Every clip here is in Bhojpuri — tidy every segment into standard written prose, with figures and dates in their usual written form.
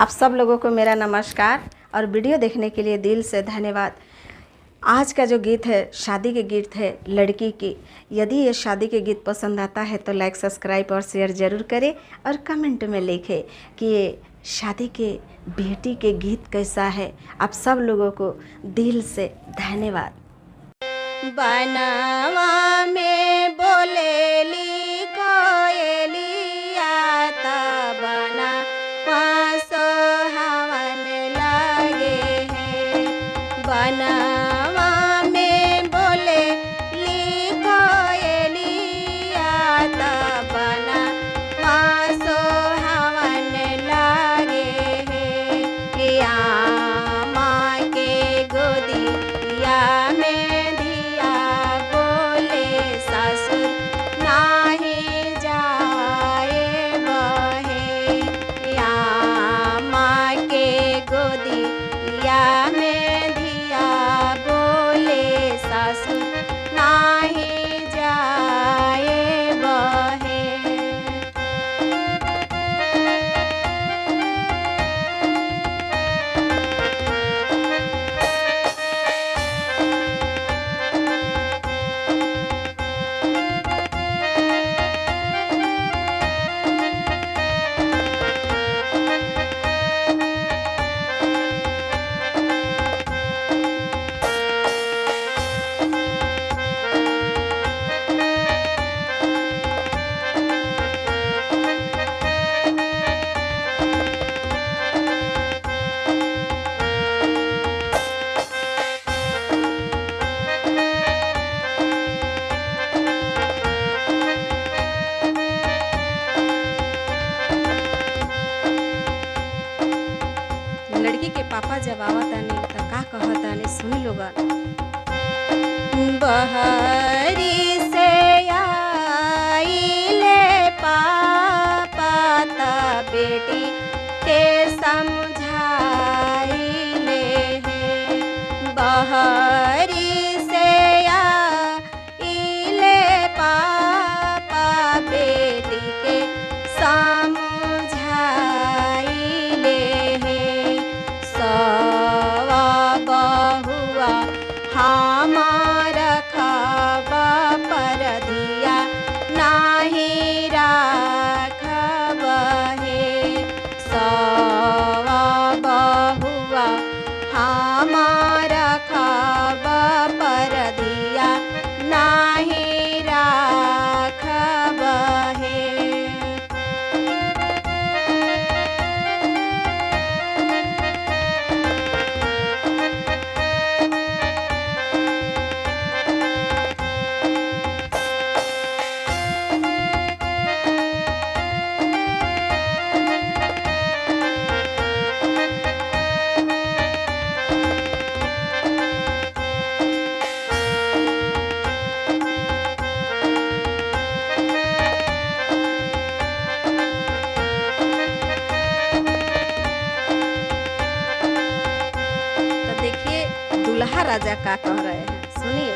आप सब लोगों को मेरा नमस्कार और वीडियो देखने के लिए दिल से धन्यवाद। आज का जो गीत है शादी के गीत है लड़की की। यदि ये शादी के गीत पसंद आता है तो लाइक, सब्सक्राइब और शेयर ज़रूर करें और कमेंट में लिखें कि ये शादी के बेटी के गीत कैसा है। आप सब लोगों को दिल से धन्यवाद। बनवा में बोलेली कोयलिया ता बनवा सोहावन लागे है। बनवा में बोलेली कोयलिया ता बनवा सोहावन लागे है। आमा के गोदिया में लड़की के पापा जब आवतानी त का कहतानी सुनी लोगन। बहरी से आइले पापा ता बेटी के समझाइले हैं। बहरी से आइले पापा बेटी के समझाइले हैं। सवा बहुआ हमारा खाबा पर दिया नाही राखब है। सवा बहुआ हमारा खाबा पर दिया नाही राखब है। दूल्हा राजा का कह रहे हैं, सुनिए।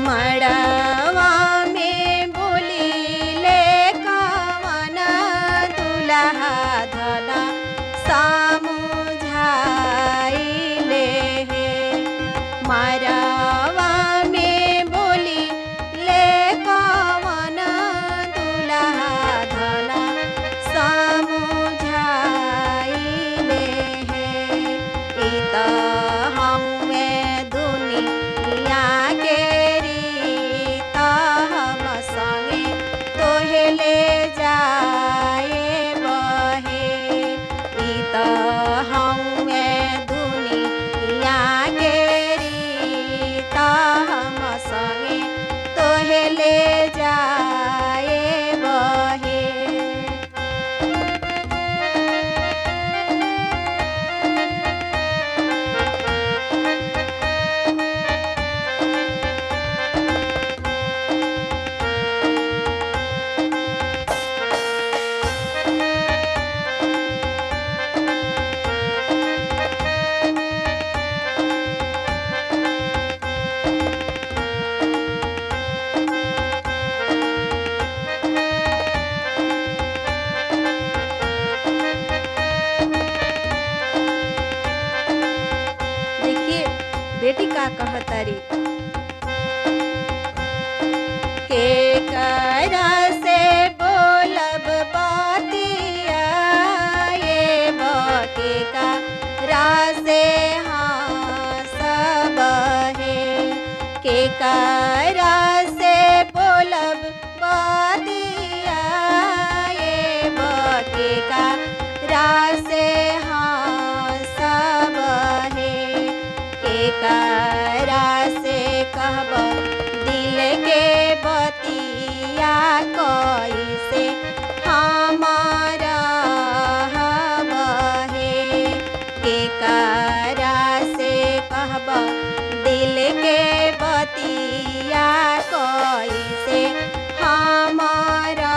मड़वा में बोलीले कवन दूल्हा धना समझाइले हैं। मड़वा में बोलीले कवन दूल्हा धना समझाइले हैं। हमें दुनिया के रीत बेटी का कहतरी के करा से बोलब बातिया ये बके करा से हाँ सब है के करा से बोलब बातिया ये बके करा से हाँ सब है के करा से कहब दिल के बतिया कैसे हमारा बहे के करा से कहब दिल के बतिया कैसे हमारा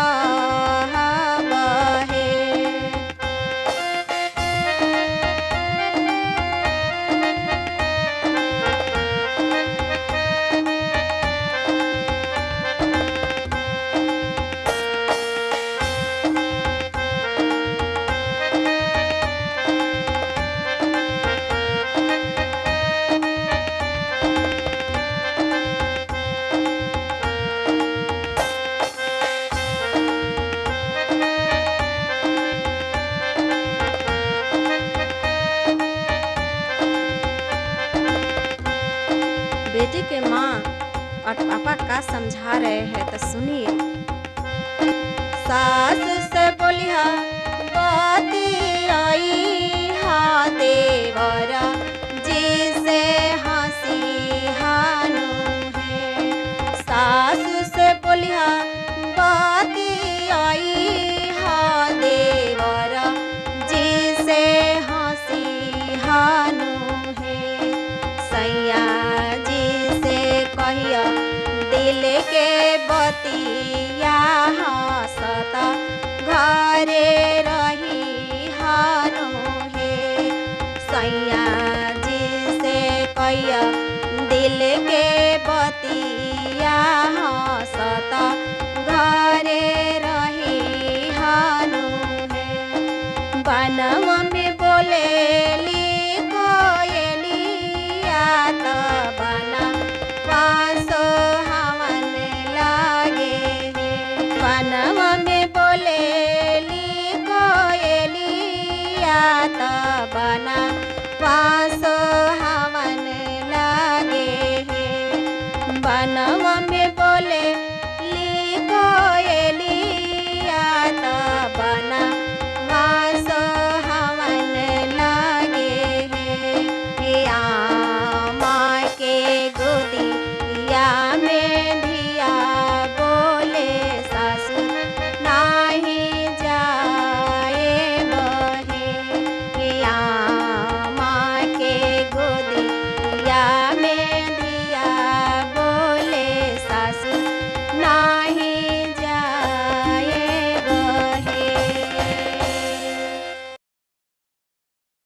बहे। बेटी के माँ और पापा का समझा रहे हैं तो सुनिए। सास से बोलिया बाती आई हाँ देवरा जी से हंसी हानू है सास से बोलिया बाती आई हाँ देवरा जी से हंसी हानू है सैया जी से कहिया दिल के बतिया हंसता घरे रही हानो है सैया जी से कहिया दिल के बतिया हंसता घरे रही हानो है बनवा में बोले